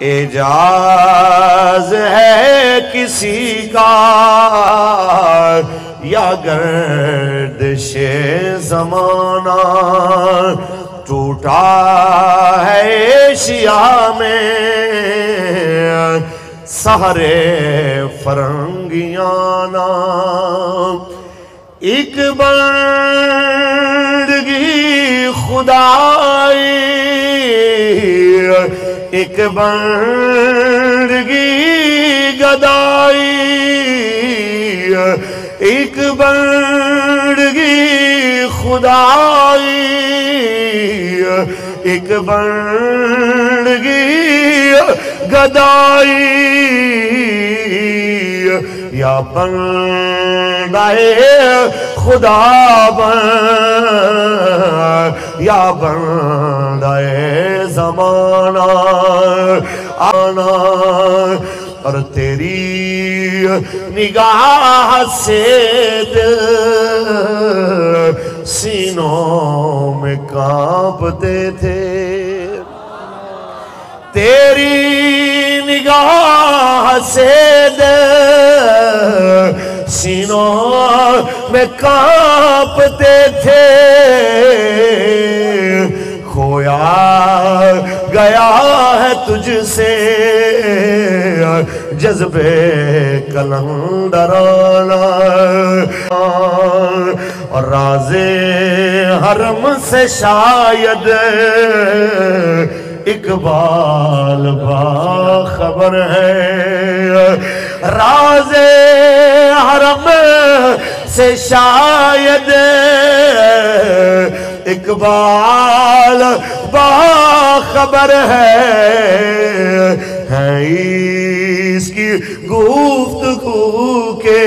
اعجاز ہے کسی کا یا گردش زمانہ، ٹوٹا ہے ایشیا میں سہرے فرنگیانا، ایک بندگی خدائی، ایک بندگی گدائی، ایک بندگی خدائی، ایک بندگی گدائی، یا بندہ خدا بن یا بندہ زمانہ آنا، اور تیری نگاہ سے دل سینوں میں کانپتے تھے، تیری نگاہ سے دل سینوں میں کانپتے تھے، کھویا گیا ہے تجھ سے جذبے کلندرانہ، اور راز حرم سے شاید اقبال باخبر ہے، راز حرم سے شاید اقبال باخبر ہے اس کی گفتگو کے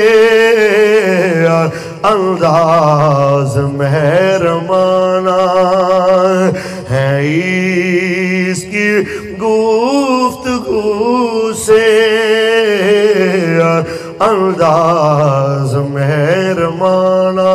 انداز مہربانہ، ہے اس کی گفتگو سے انداز مہربانہ۔